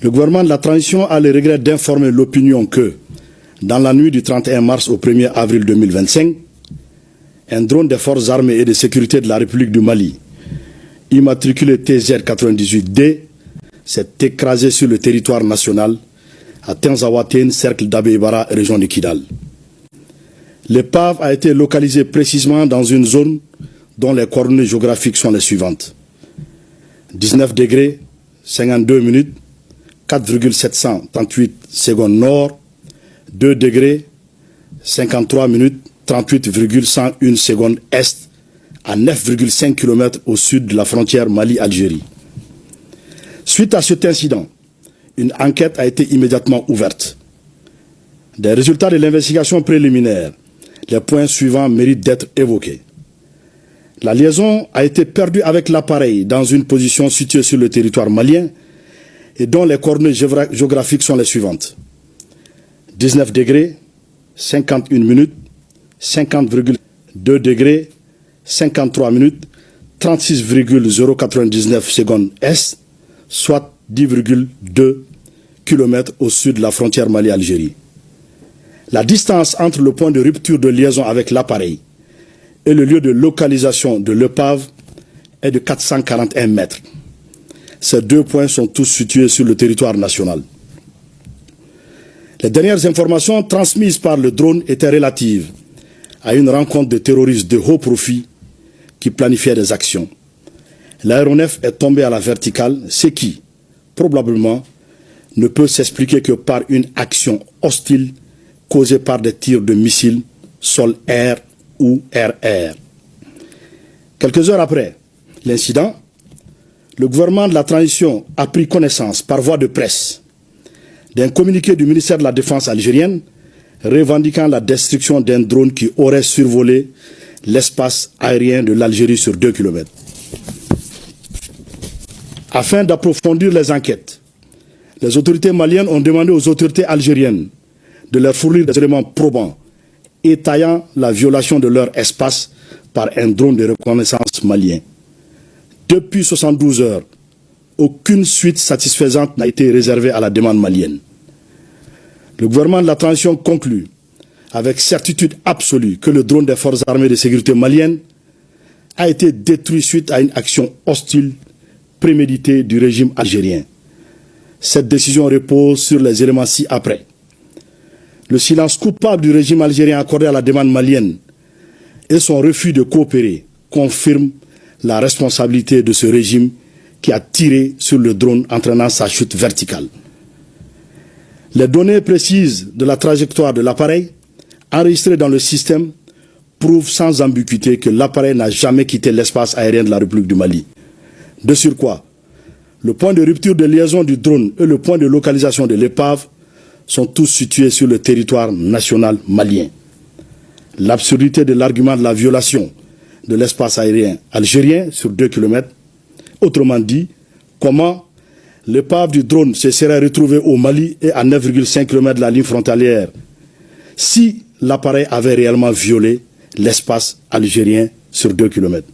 Le gouvernement de la transition a le regret d'informer l'opinion que, dans la nuit du 31 mars au 1er avril 2025, un drone des forces armées et de sécurité de la République du Mali, immatriculé TZ-98D, s'est écrasé sur le territoire national à Tenzawatène, cercle d'Abébara, région de Kidal. L'épave a été localisée précisément dans une zone dont les coordonnées géographiques sont les suivantes. 19 degrés, 52 minutes, 4,738 secondes nord, 2 degrés, 53 minutes, 38,101 secondes est, à 9,5 km au sud de la frontière Mali-Algérie. Suite à cet incident, une enquête a été immédiatement ouverte. Des résultats de l'investigation préliminaire, les points suivants méritent d'être évoqués. La liaison a été perdue avec l'appareil dans une position située sur le territoire malien et dont les coordonnées géographiques sont les suivantes. 19 degrés, 51 minutes, 50,2 degrés, 53 minutes, 36,099 secondes est, soit 10,2 km au sud de la frontière Mali-Algérie. La distance entre le point de rupture de liaison avec l'appareil et le lieu de localisation de l'épave est de 441 mètres. Ces deux points sont tous situés sur le territoire national. Les dernières informations transmises par le drone étaient relatives à une rencontre de terroristes de haut profil qui planifiaient des actions. L'aéronef est tombé à la verticale, ce qui, probablement, ne peut s'expliquer que par une action hostile causée par des tirs de missiles sol-air ou air-air. Quelques heures après l'incident, le gouvernement de la transition a pris connaissance par voie de presse d'un communiqué du ministère de la Défense algérienne revendiquant la destruction d'un drone qui aurait survolé l'espace aérien de l'Algérie sur 2 km. Afin d'approfondir les enquêtes, les autorités maliennes ont demandé aux autorités algériennes de leur fournir des éléments probants étayant la violation de leur espace par un drone de reconnaissance malien. Depuis 72 heures, aucune suite satisfaisante n'a été réservée à la demande malienne. Le gouvernement de la transition conclut avec certitude absolue que le drone des forces armées de sécurité maliennes a été détruit suite à une action hostile préméditée du régime algérien. Cette décision repose sur les éléments ci-après. Le silence coupable du régime algérien accordé à la demande malienne et son refus de coopérer confirment la responsabilité de ce régime qui a tiré sur le drone entraînant sa chute verticale. Les données précises de la trajectoire de l'appareil enregistrées dans le système prouvent sans ambiguïté que l'appareil n'a jamais quitté l'espace aérien de la République du Mali. De surcroît, le point de rupture de liaison du drone et le point de localisation de l'épave sont tous situés sur le territoire national malien. L'absurdité de l'argument de la violation de l'espace aérien algérien sur 2 km, autrement dit, comment l'épave du drone se serait retrouvée au Mali et à 9,5 km de la ligne frontalière si l'appareil avait réellement violé l'espace algérien sur 2 km.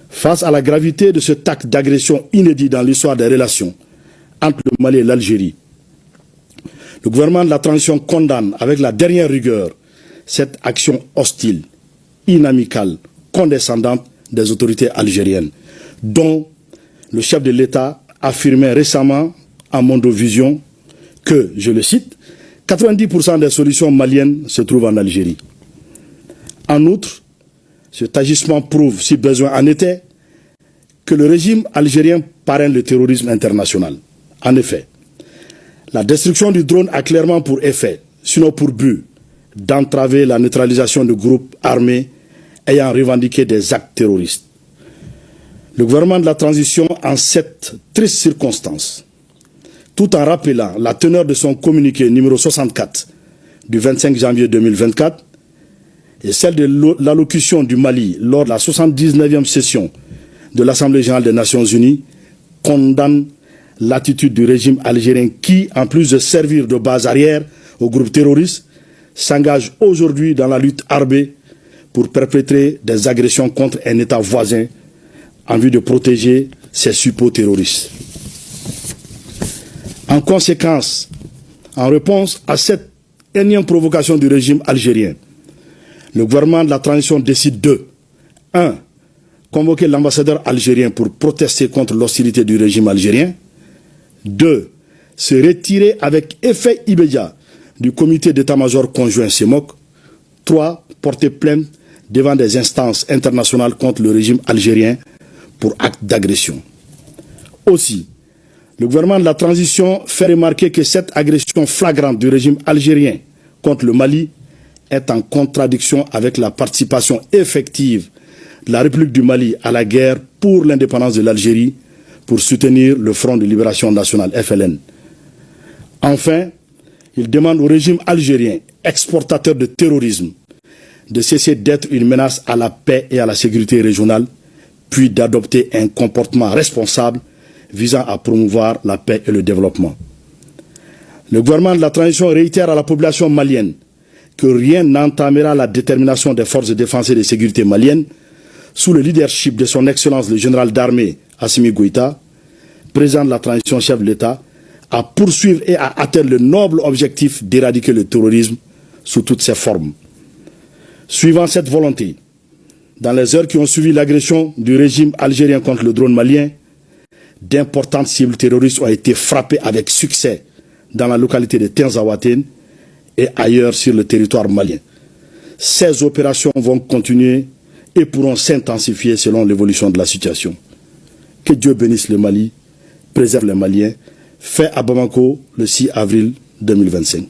Face à la gravité de cet acte d'agression inédit dans l'histoire des relations entre le Mali et l'Algérie, le gouvernement de la transition condamne avec la dernière rigueur cette action hostile, inamicale, condescendante des autorités algériennes, dont le chef de l'État affirmait récemment à Mondovision que, je le cite, 90% des solutions maliennes se trouvent en Algérie. En outre, cet agissement prouve, si besoin en était, que le régime algérien parraine le terrorisme international. En effet, la destruction du drone a clairement pour effet, sinon pour but, d'entraver la neutralisation de groupes armés ayant revendiqué des actes terroristes. Le gouvernement de la transition, en cette triste circonstance, tout en rappelant la teneur de son communiqué numéro 64 du 25 janvier 2024 et celle de l'allocution du Mali lors de la 79e session de l'Assemblée générale des Nations unies, condamne l'attitude du régime algérien qui, en plus de servir de base arrière aux groupes terroristes, s'engage aujourd'hui dans la lutte armée pour perpétrer des agressions contre un État voisin en vue de protéger ses suppôts terroristes. En conséquence, en réponse à cette énième provocation du régime algérien, le gouvernement de la transition décide de 1. Convoquer l'ambassadeur algérien pour protester contre l'hostilité du régime algérien. 2. Se retirer avec effet immédiat du comité d'état-major conjoint CEMOC. 3. Porter plainte devant des instances internationales contre le régime algérien pour acte d'agression. Aussi, le gouvernement de la transition fait remarquer que cette agression flagrante du régime algérien contre le Mali est en contradiction avec la participation effective de la République du Mali à la guerre pour l'indépendance de l'Algérie pour soutenir le Front de Libération Nationale, FLN. Enfin, il demande au régime algérien, exportateur de terrorisme, de cesser d'être une menace à la paix et à la sécurité régionale, puis d'adopter un comportement responsable visant à promouvoir la paix et le développement. Le gouvernement de la transition réitère à la population malienne que rien n'entamera la détermination des forces de défense et de sécurité maliennes sous le leadership de son Excellence le général d'armée Assimi Goïta, président de la transition, chef de l'État, à poursuivre et à atteindre le noble objectif d'éradiquer le terrorisme sous toutes ses formes. Suivant cette volonté, dans les heures qui ont suivi l'agression du régime algérien contre le drone malien, d'importantes cibles terroristes ont été frappées avec succès dans la localité de Tinzaouatène et ailleurs sur le territoire malien. Ces opérations vont continuer et pourront s'intensifier selon l'évolution de la situation. Que Dieu bénisse le Mali, préserve les Maliens. Fait à Bamako le 6 avril 2025.